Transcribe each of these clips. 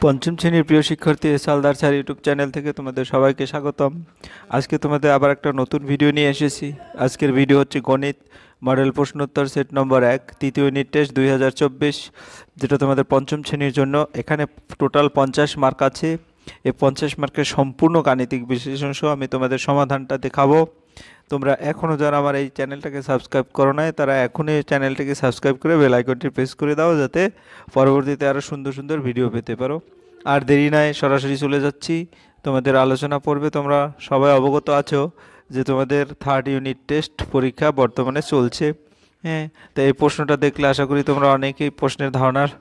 পঞ্চম শ্রেণীর প্রিয় শিক্ষার্থী S Haldar sir YouTube channel থেকে তোমাদের সবাইকে স্বাগতম। আজকে তোমাদের আবার একটা নতুন ভিডিও নিয়ে এসেছি। আজকের ভিডিও হচ্ছে গণিত মডেল প্রশ্নোত্তর সেট নম্বর 1 তৃতীয় ইউনিট টেস্ট 2024, যেটা তোমাদের পঞ্চম শ্রেণীর জন্য। এখানে টোটাল 50 মার্ক আছে। এই 50 মার্কের সম্পূর্ণ গাণিতিক বিশ্লেষণ সহ আমি তোমাদের সমাধানটা দেখাবো। তোমরা এখনও যারা আমার এই চ্যানেলটাকে সাবস্ক্রাইব করো নাই, তারা এখনই চ্যানেলটাকে সাবস্ক্রাইব করে বেল আইকনটি প্রেস করে দাও, যাতে পরবর্তীতে আরও সুন্দর সুন্দর ভিডিও পেতে পারো। আর দেরি নাই, সরাসরি চলে যাচ্ছি তোমাদের আলোচনা পর্বে। তোমরা সবাই অবগত আছো যে তোমাদের থার্ড ইউনিট টেস্ট পরীক্ষা বর্তমানে চলছে। হ্যাঁ, তো এই প্রশ্নটা দেখলে আশা করি তোমরা অনেকেই প্রশ্নের ধারণার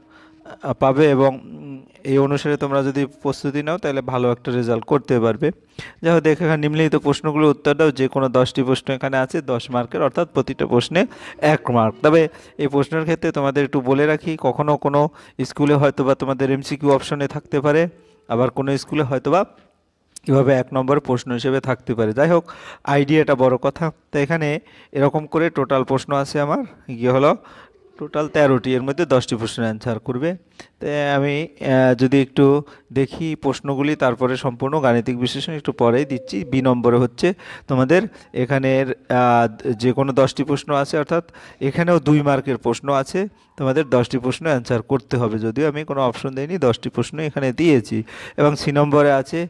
পাবে, এবং এই অনুসারে তোমরা যদি প্রস্তুতি নাও তাহলে ভালো একটা রেজাল্ট করতে পারবে। যাই হোক, দেখে এখানে নিম্নলিখিত প্রশ্নগুলোর উত্তর দাও। যে কোনো 10টি প্রশ্ন এখানে আছে 10 মার্কের, অর্থাৎ প্রতিটা প্রশ্নে 1 মার্ক। তবে এই প্রশ্নের ক্ষেত্রে তোমাদের একটু বলে রাখি, কখনও কোনো স্কুলে হয়তো বা তোমাদের এমসিকিউ অপশনে থাকতে পারে, আবার কোনো স্কুলে হয়তো বা এভাবে 1 নম্বর প্রশ্ন হিসেবে থাকতে পারে। যাই হোক, আইডিয়াটা বড় কথা। তো এখানে এরকম করে টোটাল প্রশ্ন আছে আমার গিয়ে হলো টোটাল 13টি, এর মধ্যে 10টি প্রশ্নের অ্যান্সার করবে। তাই আমি যদি একটু দেখি প্রশ্নগুলি, তারপরে সম্পূর্ণ গাণিতিক বিশ্লেষণ একটু পরেই দিচ্ছি। বি নম্বরে হচ্ছে তোমাদের এখানের যে কোনো 10টি প্রশ্ন আছে, অর্থাৎ এখানেও 2 মার্কের প্রশ্ন আছে। তোমাদের 10টি প্রশ্ন অ্যান্সার করতে হবে, যদিও আমি কোনো অপশন দিইনি, 10টি প্রশ্ন এখানে দিয়েছি। এবং সি নম্বরে আছে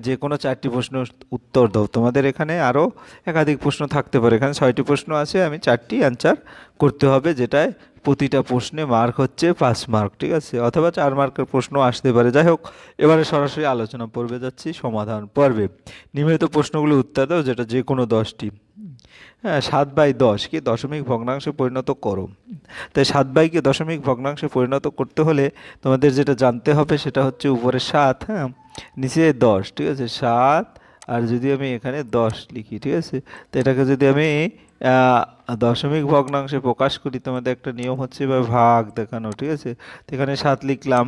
যে কোনো 4টি প্রশ্ন উত্তর দাও। তোমাদের এখানে আরও একাধিক প্রশ্ন থাকতে পারে, এখানে 6টি প্রশ্ন আছে, আমি 4টি অ্যান্সার করতে হবে, যেটায় প্রতিটা প্রশ্নে মার্ক হচ্ছে 5 মার্ক, ঠিক আছে, অথবা 4 মার্কের প্রশ্ন আসতে পারে। যাই হোক, এবারে সরাসরি আলোচনা পর্বে যাচ্ছি, সমাধান পর্বে। নিয়মিত প্রশ্নগুলো উত্তর দাও, যেটা যে কোনো 10টি। হ্যাঁ, 7/10কে দশমিক ভগ্নাংশে পরিণত করো। তাই 7/কে দশমিক ভগ্নাংশে পরিণত করতে হলে তোমাদের যেটা জানতে হবে সেটা হচ্ছে উপরে 7, হ্যাঁ, নিচে 10, ঠিক আছে, 7। আর যদি আমি এখানে 10 লিখি, ঠিক আছে, তো এটাকে যদি আমি দশমিক ভগ্নাংশে প্রকাশ করি, তোমাদের একটা নিয়ম হচ্ছে বা ভাগ দেখানো, ঠিক আছে। তো এখানে 7 লিখলাম,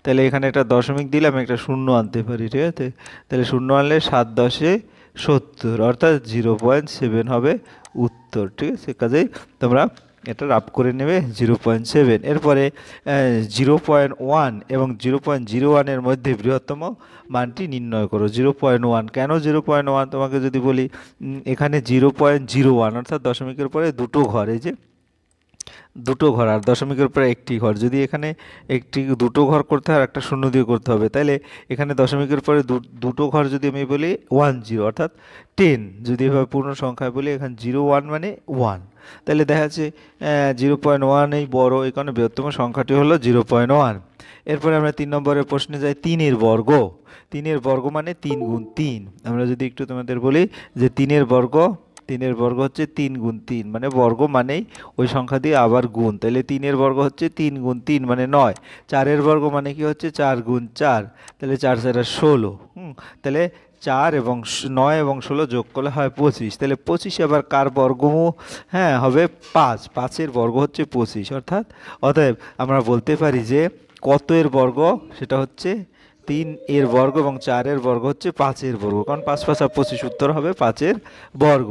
তাহলে এখানে একটা দশমিক দিলাম, একটা শূন্য আনতে পারি, ঠিক আছে। তাহলে শূন্য আনলে 7×10 = 70, অর্থাৎ 0.7 হবে উত্তর, ঠিক আছে। কাজেই তোমরা এটা রাফ করে নেবে 0.7। এরপরে 0.1 এবং 0.01-এর মধ্যে বৃহত্তম মানটি নির্ণয় করো। 0.1 কেন 0.1 তোমাকে যদি বলি, এখানে 0.01 অর্থাৎ দশমিকের পরে দুটো ঘর, এই যে দুটো ঘর, আর দশমিকের পরে একটি ঘর। যদি এখানে দুটো ঘর করতে হয় আর একটা শূন্য দিয়ে করতে হবে, তাহলে এখানে দশমিকের পরে দুটো ঘর যদি আমি বলি 10, অর্থাৎ 10, যদি এভাবে পূর্ণ সংখ্যায় বলি, এখানে 01 মানে 1, তাহলে দেখা যাচ্ছে 0.1 এই বড়, এই কারণে বৃহত্তম সংখ্যাটি হলো 0.1। এরপরে আমরা 3 নম্বরের প্রশ্নে যাই। 3-এর বর্গ। 3-এর বর্গ মানে 3 গুণ 3। আমরা যদি একটু তোমাদের বলি যে 3-এর বর্গ হচ্ছে 3 গুণ 3, মানে বর্গ মানেই ওই সংখ্যা দিয়ে আবার গুণ, তাহলে 3-এর বর্গ হচ্ছে 3 গুণ 3 মানে 9। 4-এর বর্গ মানে কি হচ্ছে 4 গুণ 4, তাহলে 4×4 = 16। তাহলে 4 এবং 9 এবং 16 যোগ করলে হয় 25। তাহলে 25 আবার কার বর্গমূল? হ্যাঁ, হবে 5। 5-এর বর্গ হচ্ছে 25, অতএব আমরা বলতে পারি যে কত এর বর্গ, সেটা হচ্ছে 3-এর বর্গ, এবং 4-এর বর্গ হচ্ছে 5-এর বর্গ, কারণ 5 × 5 = 25, উত্তর হবে 5-এর বর্গ।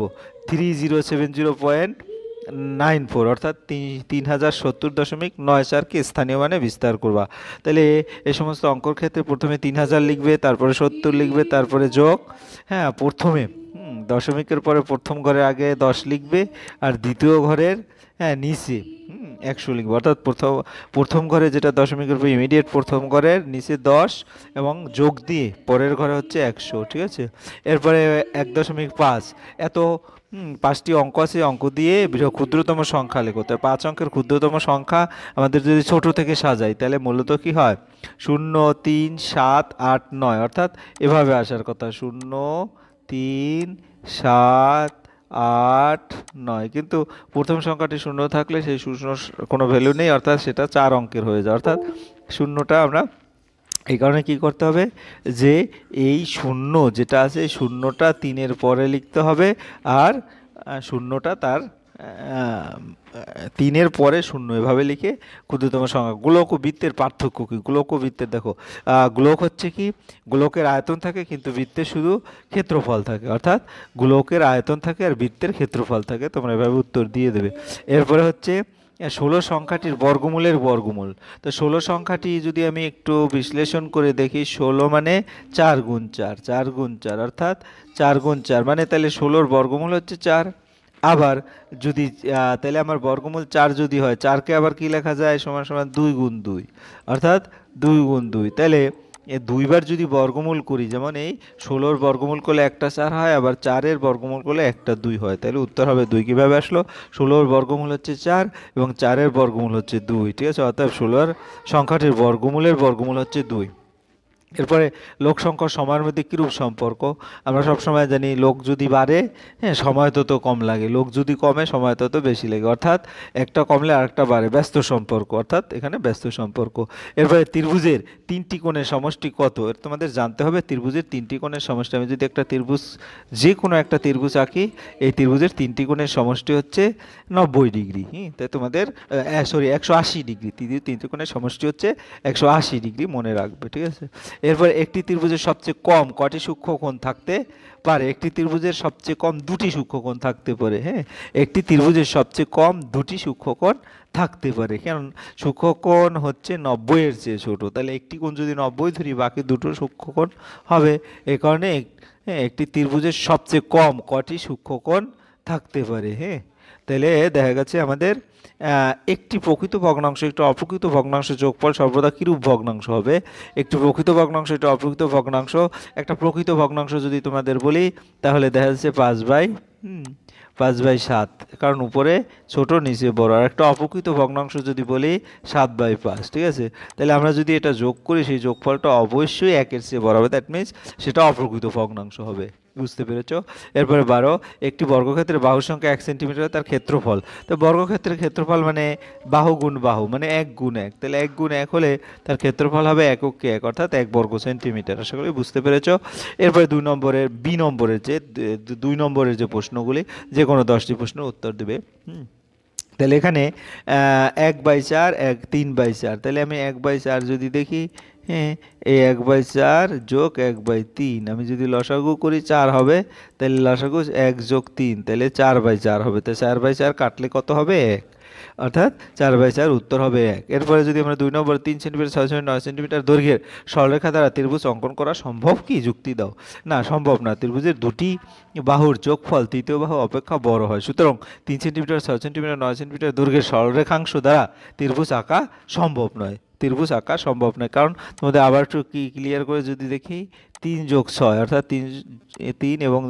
3070.94, অর্থাৎ 3070.94কে স্থানীয় মানে বিস্তার করবা। তাহলে এই সমস্ত অঙ্কর ক্ষেত্রে প্রথমে 3000 লিখবে, তারপরে 70 লিখবে, তারপরে যোগ। হ্যাঁ, প্রথমে দশমিকের পরে প্রথম ঘরের আগে 10 লিখবে, আর দ্বিতীয় ঘরের নিচে 100 লিখবে, অর্থাৎ প্রথম ঘরে যেটা দশমিকের উপর ইমিডিয়েট প্রথম ঘরের নিচে 10 এবং যোগ দিয়ে পরের ঘরে হচ্ছে 100, ঠিক আছে। এরপরে 1.5, এত 5টি অঙ্ক আছে, অঙ্ক দিয়ে ক্ষুদ্রতম সংখ্যা লেখো। তাই 5 অঙ্কের ক্ষুদ্রতম সংখ্যা আমাদের যদি ছোট থেকে সাজাই, তাহলে মূলত কি হয় 0, 3, 7, 8, 9, অর্থাৎ এভাবে আসার কথা 0, 3, 7, 8, 9। কিন্তু প্রথম সংখ্যাটি 0 থাকলে সেই শূন্যর কোনো ভ্যালু নেই, অর্থাৎ সেটা 4 অঙ্কের হয়ে যায়, অর্থাৎ শূন্যটা আমরা এই কারণে কী করতে হবে যে এই শূন্য যেটা আছে, শূন্যটা 3-এর পরে লিখতে হবে, আর শূন্যটা তার 3-এর পরে 0, এভাবে লিখে ক্ষুদ্রতম সংখ্যা। গোলক ও বৃত্তের পার্থক্য কী? গোলক ও বৃত্তের দেখো, গোলক হচ্ছে কি, গোলকের আয়তন থাকে কিন্তু বৃত্তের শুধু ক্ষেত্রফল থাকে, অর্থাৎ গোলকের আয়তন থাকে আর বৃত্তের ক্ষেত্রফল থাকে। তোমরা এভাবে উত্তর দিয়ে দেবে। এরপরে হচ্ছে 16 সংখ্যাটির বর্গমূলের বর্গমূল। তো 16 সংখ্যাটি যদি আমি একটু বিশ্লেষণ করে দেখি, 16 মানে 4 গুণ 4, 4 গুণ 4 অর্থাৎ 4 গুণ 4 মানে তাহলে 16-র বর্গমূল হচ্ছে 4। আবার যদি তাহলে আমার বর্গমূল 4 যদি হয়, 4কে আবার কি লেখা যায়, সমান সমান 2 গুণ 2 অর্থাৎ 2 গুণ 2। তাহলে এ দুইবার যদি বর্গমূল করি, যেমন এই 16-র বর্গমূল করলে একটা 4 হয়, আবার 4-এর বর্গমূল করলে একটা 2 হয়, তাহলে উত্তর হবে 2। কীভাবে আসলো, 16-র বর্গমূল হচ্ছে 4 এবং 4-এর বর্গমূল হচ্ছে 2, ঠিক আছে। অর্থাৎ 16-র সংখ্যাটির বর্গমূলের বর্গমূল হচ্ছে 2। এরপরে লোক সংখ্যা সময়ের মধ্যে কীরূপ সম্পর্ক। আমরা সবসময় জানি লোক যদি বাড়ে, হ্যাঁ, সময় তত কম লাগে, লোক যদি কমে সময় তত বেশি লাগে, অর্থাৎ একটা কমলে আরেকটা বাড়ে, ব্যস্ত সম্পর্ক, অর্থাৎ এখানে ব্যস্ত সম্পর্ক। এরপরে ত্রিভুজের 3টি কোণের সমষ্টি কত, এর তোমাদের জানতে হবে। ত্রিভুজের 3টি কোণের সমষ্টি, আমি যদি একটা ত্রিভুজ, যে কোনো একটা ত্রিভুজ আঁকি, এই ত্রিভুজের 3টি কোণের সমষ্টি হচ্ছে 90 ডিগ্রি। তাই তোমাদের 180 ডিগ্রি, 3টি কোণের সমষ্টি হচ্ছে 180 ডিগ্রি, মনে রাখবে, ঠিক আছে। এরপর একটি ত্রিভুজের সবচেয়ে কম কটি সূক্ষ্মকোণ থাকতে পারে, একটি ত্রিভুজের সবচেয়ে কম 2টি সূক্ষ্মকোণ থাকতে পারে। হ্যাঁ, একটি ত্রিভুজের সবচেয়ে কম 2টি সূক্ষ্মকোণ থাকতে পারে, কারণ সূক্ষ্মকোণ হচ্ছে 90-এর চেয়ে ছোট, তাহলে একটি কোণ যদি 90 ধরি, বাকি দুটো সূক্ষ্মকোণ হবে। এই কারণে একটি ত্রিভুজের সবচেয়ে কম কটি সূক্ষ্মকোণ থাকতে পারে। হ্যাঁ, তাহলে দেখা গেছে আমাদের একটি প্রকৃত ভগ্নাংশ একটি অপ্রকৃত ভগ্নাংশের যোগফল সর্বদা কিরূপ ভগ্নাংশ হবে। একটি প্রকৃত ভগ্নাংশ একটি অপ্রকৃত ভগ্নাংশ, একটা প্রকৃত ভগ্নাংশ যদি তোমাদের বলি, তাহলে দেখা যাচ্ছে 5/7, কারণ উপরে ছোট নিচে বড়। আর একটা অপ্রকৃত ভগ্নাংশ যদি বলি 7/5, ঠিক আছে। তাহলে আমরা যদি এটা যোগ করি, সেই যোগফলটা অবশ্যই 1-এর চেয়ে বড় হবে, দ্যাট মিনস সেটা অপ্রকৃত ভগ্নাংশ হবে। বুঝতে পেরেছো। এরপরে 12, একটি বর্গক্ষেত্রের বাহুর সংখ্যা 1 সেন্টিমিটার, তার ক্ষেত্রফল। তো বর্গক্ষেত্রের ক্ষেত্রফল মানে বাহু গুণ বাহু, মানে 1 গুণ 1, তাহলে 1 গুণ 1 হলে তার ক্ষেত্রফল হবে এককে 1, অর্থাৎ 1 বর্গ সেন্টিমিটার। আশা করি বুঝতে পেরেছো। এরপরে 2 নম্বরের যে 2 নম্বরের যে প্রশ্নগুলি, যে কোনো 10টি প্রশ্নের উত্তর দেবে। তাহলে এখানে 1/4, 3/4, তাহলে আমি 1/4 যদি দেখি, হ্যাঁ, এই 1/4 যোগ 1/3, আমি যদি লসাগু করি 4 হবে, তাহলে লসাগু 1 যোগ 3, তাহলে 4/4 হবে। তো 4/4 কাটলে কত হবে, 1, অর্থাৎ 4/4 উত্তর হবে 1। এরপরে যদি আমরা 2 নম্বর 3 সেন্টিমিটার, 6 সেন্টিমিটার, 9 সেন্টিমিটার দৈর্ঘ্যের সরলরেখা দ্বারা ত্রিভুজ অঙ্কন করা সম্ভব কি, যুক্তি দাও। না, সম্ভব না, ত্রিভুজের 2টি বাহুর যোগফল তৃতীয় বাহু অপেক্ষা বড় হয়, সুতরাং 3 সেন্টিমিটার, 6 সেন্টিমিটার, 9 সেন্টিমিটার দৈর্ঘ্যের সরলরেখাংশ দ্বারা ত্রিভুজ আঁকা সম্ভব নয়, ত্রিভুজ আঁকা সম্ভব নয়। কারণ তোমাদের আবার একটু ক্লিয়ার করে যদি দেখি, 3 যোগ 6 অর্থাৎ 3 এবং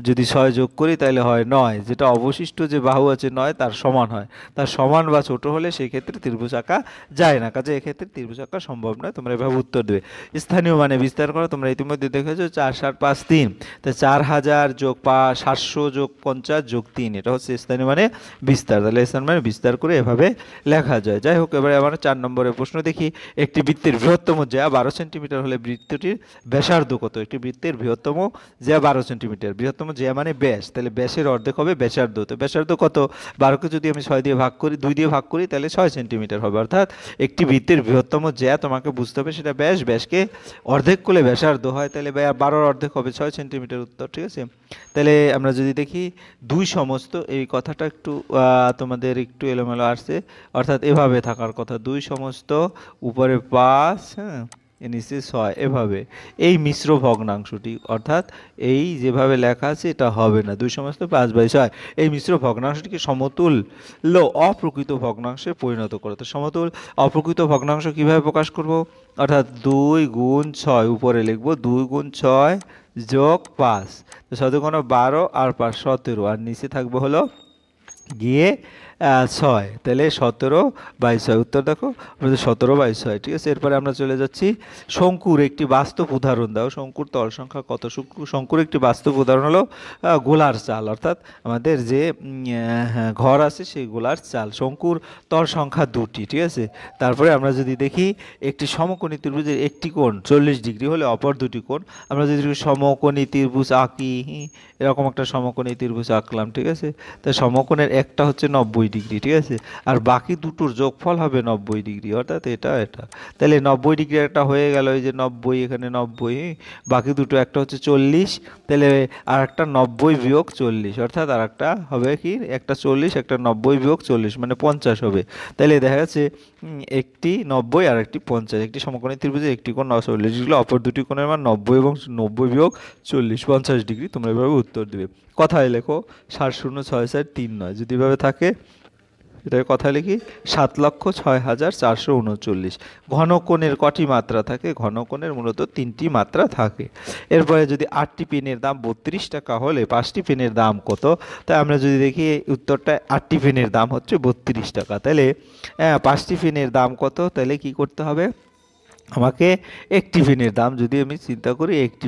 যদি 6 যোগ করি তাহলে হয় 9, যেটা অবশিষ্ট যে বাহু আছে 9 তার সমান হয়, তার সমান বা ছোট হলে সেই ক্ষেত্রে ত্রিভুজ আঁকা যায় না, কাজে এক্ষেত্রে ত্রিভুজ আঁকা সম্ভব নয়। তোমরা এভাবে উত্তর দেবে। স্থানীয় মানে বিস্তার করো, তোমরা ইতিমধ্যে দেখেছো 4, 7, 5, 3, তো 4000 যোগ 700 যোগ 50 যোগ 3, এটা হচ্ছে স্থানীয় মানে বিস্তার। তাহলে স্থানীয় মানে বিস্তার করে এভাবে লেখা যায়। যাই হোক, এবারে আমরা 4 নম্বরের প্রশ্ন দেখি। একটি বৃত্তের বৃহত্তম জ্যা 12 সেন্টিমিটার হলে বৃত্তটির ব্যাসার্ধ কত। একটি বৃত্তের বৃহত্তম জ্যা 12 সেন্টিমিটার, বৃহত্তম জ্যা মানে ব্যাস, তাহলে ব্যাসের অর্ধেক হবে ব্যাসার্ধ। তো ব্যাসার্ধ কত, 12কে যদি আমি 6 দিয়ে ভাগ করি, 2 দিয়ে ভাগ করি, তাহলে 6 সেন্টিমিটার হবে। অর্থাৎ একটি বৃত্তের বৃহত্তম জ্যা তোমাকে বুঝতে হবে সেটা ব্যাস, ব্যাসকে অর্ধেক করলে ব্যাসার্ধ হয়, তাহলে 12-র অর্ধেক হবে 6 সেন্টিমিটার, উত্তর, ঠিক আছে। তাহলে আমরা যদি দেখি 2 সমস্ত, এই কথাটা একটু তোমাদের একটু এলোমেলো আসছে, অর্থাৎ এভাবে থাকার কথা, 2 সমস্ত উপরে 5, হ্যাঁ, নিচে 6, এভাবে এই মিশ্র ভগ্নাংশটি, অর্থাৎ এই যেভাবে লেখা আছে এটা হবে না, 2 সমস্ত 5/6, এই মিশ্র ভগ্নাংশটিকে সমতুল্য অপ্রকৃত ভগ্নাংশে পরিণত করো। তো সমতুল অপ্রকৃত ভগ্নাংশ কিভাবে প্রকাশ করব, অর্থাৎ 2 গুণ 6 উপরে লিখব, 2 গুণ 6 যোগ 5, তো 12 আর 5 17, আর নিচে থাকবে হলো গিয়ে 6, তাহলে 17/6, উত্তর দেখো 17/6, ঠিক আছে। এরপরে আমরা চলে যাচ্ছি, শঙ্কুর একটি বাস্তব উদাহরণ দাও। শঙ্কুর তল সংখ্যা কত। শঙ্কুর একটি বাস্তব উদাহরণ হলো গোলার চাল, অর্থাৎ আমাদের যে ঘর আছে সেই গোলার চাল। শঙ্কুর তল সংখ্যা 2টি, ঠিক আছে। তারপরে আমরা যদি দেখি, একটি সমকোণী ত্রিভুজের একটি কোণ 40 ডিগ্রি হলে অপর 2টি কোণ, আমরা যদি সমকোণী ত্রিভুজ আঁকি, এরকম একটা সমকোণী ত্রিভুজ আঁকলাম, ঠিক আছে। তো সমকোণের একটা হচ্ছে 90 ডিগ্রি, ঠিক আছে। আর বাকি দুটোর যোগফল হবে 90 ডিগ্রি, অর্থাৎ এটা এটা। তাহলে 90 ডিগ্রি একটা হয়ে গেল, এই যে 90, এখানে 90, বাকি দুটো একটা হচ্ছে 40, তাহলে আর একটা 90-40, অর্থাৎ আর একটা হবে কি, একটা 40 একটা 90-40 মানে 50 হবে। তাহলে দেখা যাচ্ছে একটি 90 আর একটি 50, একটি সমকোণী ত্রিভুজে একটি কোণ 40 ডিগ্রি, অপর দুটি কোণের মান 90 এবং 90-40, 50 ডিগ্রি। তোমরা এভাবে উত্তর দেবে। কথায় লেখো 70643 যদি এভাবে থাকে, এটাকে কথায় লিখি 7,06,439। ঘনকোণের কটি মাত্রা থাকে? ঘনকোণের মূলত 3টি মাত্রা থাকে। এরপরে যদি 8টি পেনের দাম 32 টাকা হলে 5টি পেনের দাম কত? তাই আমরা যদি দেখি উত্তরটা, 8টি পেনের দাম হচ্ছে 32 টাকা, তাহলে 5টি পেনের দাম কত? তাহলে কি করতে হবে আমাকে? একটি পেনের দাম যদি আমি চিন্তা করি, একটি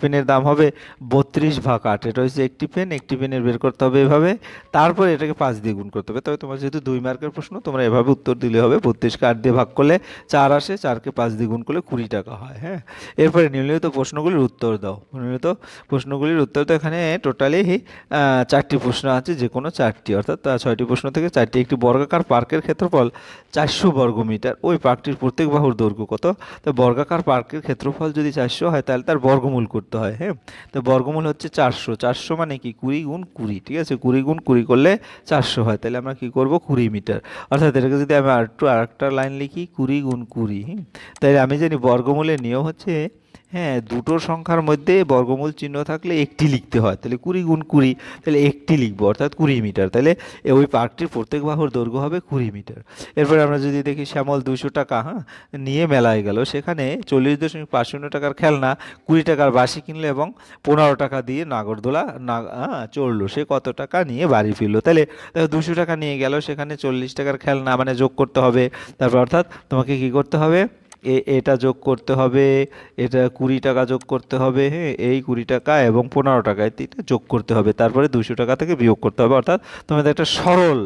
পেনের দাম হবে 32/8, এটা হচ্ছে একটি পেন। একটি পেনের বের করতে হবে এভাবে, তারপর এটাকে 5 দিয়ে গুণ করতে হবে। তবে তোমার যেহেতু 2 মার্কের প্রশ্ন, তোমরা এভাবে উত্তর দিলে হবে। 32কে 8 দিয়ে ভাগ করলে 4 আসে, 4কে 5 দিয়ে গুণ করলে 20 টাকা হয়। হ্যাঁ, এরপরে নিম্নলিখিত প্রশ্নগুলির উত্তর দাও। নিম্নলিখিত প্রশ্নগুলির উত্তর, তো এখানে টোটালি 4টি প্রশ্ন আছে, যে কোনো 4টি, অর্থাৎ 6টি প্রশ্ন থেকে 4টি। একটি বর্গাকার পার্কের ক্ষেত্রফল 400 বর্গমিটার, ওই পার্কটির প্রত্যেক বাহুর দৈর্ঘ্য কত? তো বর্গাকার পার্কের ক্ষেত্রফল যদি 400 হয়, তাহলে তার বর্গমূল করতে হয়। হ্যাঁ, তো বর্গমূল হচ্ছে 400, 400 মানে কি 20 গুণ 20, ঠিক আছে। 20 গুণ 20 করলে 400 হয়, তাহলে আমরা কি করব? 20 মিটার। অর্থাৎ এটাকে যদি আমি আরেকটা লাইন লিখি, 20 গুণ 20, তাহলে আমি জানি বর্গমূলের নিয়ম হচ্ছে, হ্যাঁ, দুটো সংখ্যার মধ্যে বর্গমূল চিহ্ন থাকলে একটি লিখতে হয়। তাহলে 20 গুণ 20, তাহলে একটি লিখবো, অর্থাৎ 20 মিটার। তাহলে ওই পার্কটির প্রত্যেক বাহুর দৈর্ঘ্য হবে 20 মিটার। এরপরে আমরা যদি দেখি, শ্যামল 200 টাকা নিয়ে মেলায় গেল, সেখানে 40.50 টাকার খেলনা, 20 টাকার বাসি কিনলো এবং 15 টাকা দিয়ে নাগরদোলা চড়লো। সে কত টাকা নিয়ে বাড়ি ফিরলো? তাহলে 200 টাকা নিয়ে গেল, সেখানে 40 টাকার খেলনা মানে যোগ করতে হবে। তারপর অর্থাৎ তোমাকে কি করতে হবে? এটা যোগ করতে হবে, এটা 20 টাকা যোগ করতে হবে, হ্যাঁ, এই 20 টাকা এবং 15 টাকা, এই তিনটা যোগ করতে হবে, তারপরে 200 টাকা থেকে বিয়োগ করতে হবে। অর্থাৎ তোমাদের একটা সরল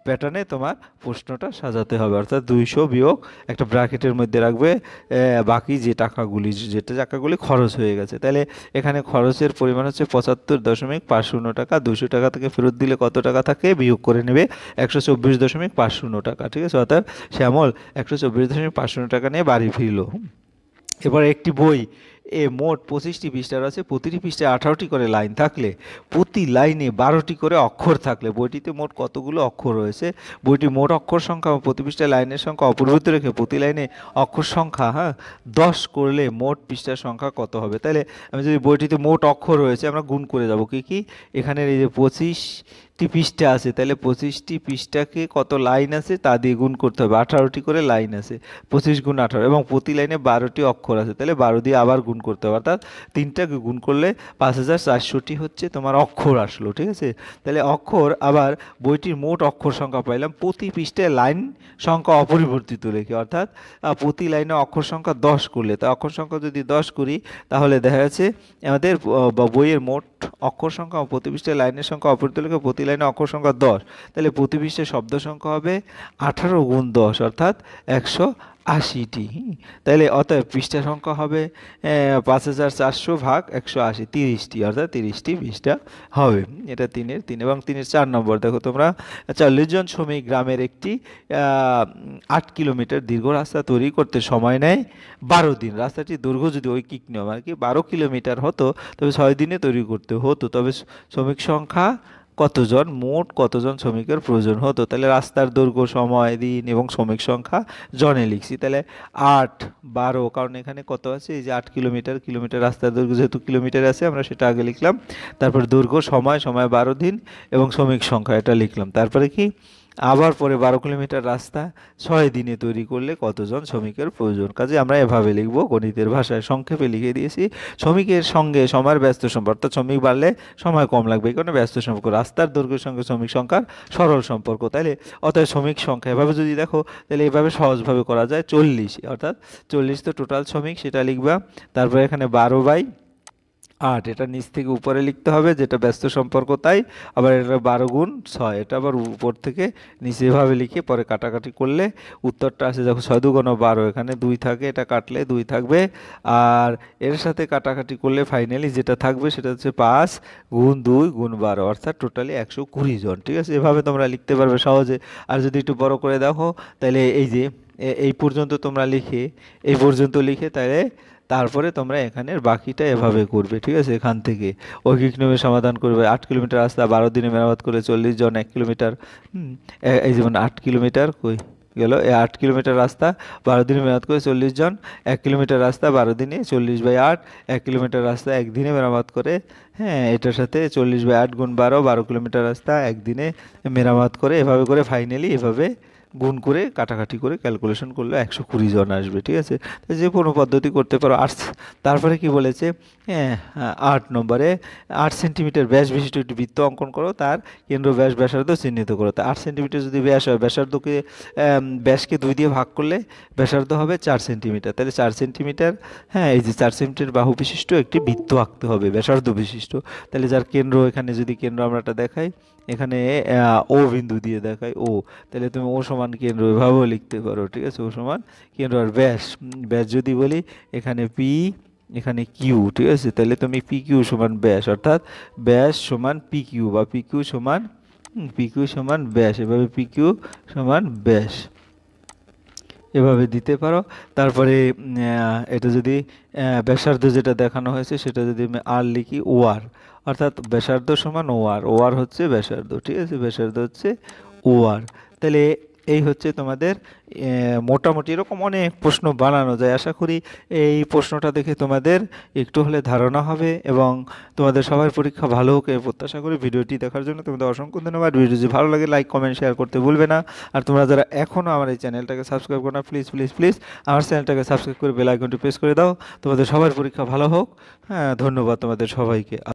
প্যাটার্নে তোমার প্রশ্নটা সাজাতে হবে। অর্থাৎ 200 বিয়োগ একটা ব্র্যাকেটের মধ্যে রাখবে বাকি যে টাকাগুলি খরচ হয়ে গেছে। তাহলে এখানে খরচের পরিমাণ হচ্ছে 75.50 টাকা। 200 টাকা থেকে ফেরত দিলে কত টাকা থাকে? বিয়োগ করে নেবে 124.50 টাকা, ঠিক আছে। অর্থাৎ শ্যামল 124.50 টাকা নিয়ে বাড়ি ফিরল। এবার একটি বই মোট 25টি পৃষ্ঠার আছে, প্রতিটি পৃষ্ঠায় 18টি করে লাইন থাকলে, প্রতি লাইনে 12টি করে অক্ষর থাকলে বইটিতে মোট কতগুলো অক্ষর রয়েছে? বইটি মোট অক্ষর সংখ্যা এবং প্রতি পৃষ্ঠায় লাইনের সংখ্যা অপরিবর্তিত রেখে প্রতি লাইনে অক্ষর সংখ্যা 10 করলে মোট পৃষ্ঠার সংখ্যা কত হবে? তাহলে আমি যদি বইটিতে মোট অক্ষর রয়েছে, আমরা গুণ করে যাব কি কি, এখানে এই যে 25টি পৃষ্ঠা আছে, তাহলে 25টি পৃষ্ঠাকে কত লাইন আছে তা দিয়ে গুণ করতে হবে। 18টি করে লাইন আছে, 25 গুণ 18, এবং প্রতি লাইনে 12টি অক্ষর আছে, তাহলে 12 দিয়ে আবার গুণ করতে হবে। অর্থাৎ 3টাকে গুণ করলে 5400টি হচ্ছে তোমার অক্ষর আসলো, ঠিক আছে। তাহলে অক্ষর, আবার বইটির মোট অক্ষর সংখ্যা পাইলাম, প্রতি পৃষ্ঠায় লাইন সংখ্যা অপরিবর্তিত রেখে, অর্থাৎ প্রতি লাইনে অক্ষর সংখ্যা 10 করলে, তা অক্ষর সংখ্যা যদি 10 করি, তাহলে দেখা যাচ্ছে আমাদের বইয়ের মোট অক্ষর সংখ্যা ও প্রতি পৃষ্ঠায় লাইনের সংখ্যা অপরিবর্তিত রেখে প্রতি লাইনে অক্ষর সংখ্যা 10, তাহলে প্রতি পৃষ্ঠায় শব্দ সংখ্যা হবে 18 গুণ 10, অর্থাৎ 180টি। তাহলে অতএব পৃষ্ঠা সংখ্যা হবে 5400 ভাগ 180, 30টি, অর্থাৎ 30টি পৃষ্ঠা হবে। এটা 3 এবং 4 নম্বর দেখো তোমরা, 40 জন শ্রমিক গ্রামের একটি 8 কিলোমিটার দীর্ঘ রাস্তা তৈরি করতে সময় নেয় 12 দিন। রাস্তাটির দৈর্ঘ্য যদি ঐকিক নিয়ম আর কি 12 কিলোমিটার হতো, তবে 6 দিনে তৈরি করতে হতো। তবে শ্রমিক সংখ্যা কতজন, মোট কতজন শ্রমিকের প্রয়োজন হতো? তাহলে রাস্তার দৈর্ঘ্য, সময়, দিন এবং শ্রমিক সংখ্যা জনে লিখছি। তাহলে 8, 12, কারণ এখানে কত আছে, এই যে 8 কিলোমিটার, রাস্তার দৈর্ঘ্য যেহেতু কিলোমিটার আছে, আমরা সেটা আগে লিখলাম। তারপর দৈর্ঘ্য, সময় 12 দিন এবং শ্রমিক সংখ্যা এটা লিখলাম। তারপরে কি, আবার পরে 12 কিলোমিটার রাস্তা 6 দিনে তৈরি করলে কতজন শ্রমিকের প্রয়োজন? কাজে আমরা এভাবে লিখবো, গণিতের ভাষায় সংক্ষেপে লিখে দিয়েছি। শ্রমিকের সঙ্গে সময়ের ব্যস্ত সম্পর্ক, অর্থাৎ শ্রমিক বাড়লে সময় কম লাগবে, এই কারণে ব্যস্ত সম্পর্ক। রাস্তার দৈর্ঘ্যের সঙ্গে শ্রমিক সংখ্যার সরল সম্পর্ক, তাহলে অতএব শ্রমিক সংখ্যা এভাবে যদি দেখো, তাহলে এভাবে সহজভাবে করা যায়। 40, অর্থাৎ 40 তো টোটাল শ্রমিক, সেটা লিখবা। তারপরে এখানে 12 8, এটা নিচ থেকে উপরে লিখতে হবে, যেটা ব্যস্ত সম্পর্ক তাই। আবার এটা 12 গুণ 6, এটা আবার উপর থেকে নিচে এভাবে লিখে পরে কাটাকাটি করলে উত্তরটা আসে। দেখো 6 2 12, এখানে 2 থাকে, এটা কাটলে 2 থাকবে। আর এর সাথে কাটাকাটি করলে ফাইনালি যেটা থাকবে সেটা হচ্ছে 5 গুণ 2 গুণ 12, অর্থাৎ টোটালি 120 জন। ঠিক আছে, এভাবে তোমরা লিখতে পারবে সহজে। আর যদি একটু বড় করে দেখো তাহলে এই যে এই পর্যন্ত তোমরা লিখে, এই পর্যন্ত লিখে তাহলে তারপরে তোমরা এখানের বাকিটা এভাবে করবে। ঠিক আছে, এখান থেকে ঐকিক নিয়মে সমাধান করবে। 8 কিলোমিটার রাস্তা 12 দিনে মেরামত করে 40 জন 1 কিলোমিটার। এই যেমন 8 কিলোমিটার কই গেল, এই 8 কিলোমিটার রাস্তা 12 দিনে মেরামত করে 40 জন, 1 কিলোমিটার রাস্তা 12 দিনে 40/8, 1 কিলোমিটার রাস্তা একদিনে মেরামত করে। হ্যাঁ, এটার সাথে 40/8 গুণ 12, 12 কিলোমিটার রাস্তা একদিনে মেরামত করে। এভাবে করে ফাইনালি এভাবে গুণ করে কাটাকাটি করে ক্যালকুলেশন করলে 120 জন আসবে। ঠিক আছে, তো যে কোনো পদ্ধতি করতে পারো। আর তারপরে কি বলেছে, হ্যাঁ 8 নম্বরে 8 সেন্টিমিটার ব্যাস বিশিষ্ট একটি বৃত্ত অঙ্কন করো, তার কেন্দ্র ব্যাস ব্যাসার্ধ চিহ্নিত করো। তা 8 সেন্টিমিটার যদি ব্যাস হয়, ব্যাসার্ধকে ব্যাসকে 2 দিয়ে ভাগ করলে ব্যাসার্ধ হবে 4 সেন্টিমিটার। তাহলে 4 সেন্টিমিটার, হ্যাঁ এই যে 4 সেন্টিমিটার বাহু বিশিষ্ট একটি বৃত্ত আঁকতে হবে ব্যাসার্ধ বিশিষ্ট। তাহলে যার কেন্দ্র, এখানে যদি কেন্দ্র আমরা একটা দেখাই, এখানে ও বিন্দু দিয়ে দেখাই ও, তাহলে তুমি ও সমান কেন্দ্র এভাবেও লিখতে পারো। ঠিক আছে, ও সমান কেন্দ্র। আর ব্যাস, ব্যাস যদি বলি এখানে পি, এখানে কিউ। ঠিক আছে, তাহলে তুমি পি কিউ সমান ব্যাস, অর্থাৎ ব্যাস সমান পি কিউ, বা পি কিউ সমান পি কিউ সমান ব্যাস, এভাবে পি কিউ সমান ব্যাস এভাবে দিতে পারো। তারপরে এটা যদি ব্যাসার্ধ যেটা দেখানো হয়েছে সেটা যদি আমি আর লিখি ও আর, অর্থাৎ ব্যাসার্ধ সমান ও আর, ও আর হচ্ছে ব্যাসার্ধ। ঠিক আছে, ব্যাসার্ধ হচ্ছে ও আর। তাহলে এই হচ্ছে তোমাদের মোটামুটি এরকম অনেক প্রশ্ন বানানো যায়। আশা করি এই প্রশ্নটা দেখে তোমাদের একটু হলে ধারণা হবে এবং তোমাদের সবার পরীক্ষা ভালো হোক এই প্রত্যাশা করি। ভিডিওটি দেখার জন্য তোমাদের অসংখ্য ধন্যবাদ। ভিডিও যদি ভালো লাগে লাইক কমেন্ট শেয়ার করতে ভুলবে না। আর তোমরা যারা এখনও আমার এই চ্যানেলটাকে সাবস্ক্রাইব করো না, প্লিজ প্লিজ প্লিজ আমার চ্যানেলটাকে সাবস্ক্রাইব করে বেল আইকনটি প্রেস করে দাও। তোমাদের সবার পরীক্ষা ভালো হোক। হ্যাঁ, ধন্যবাদ তোমাদের সবাইকে।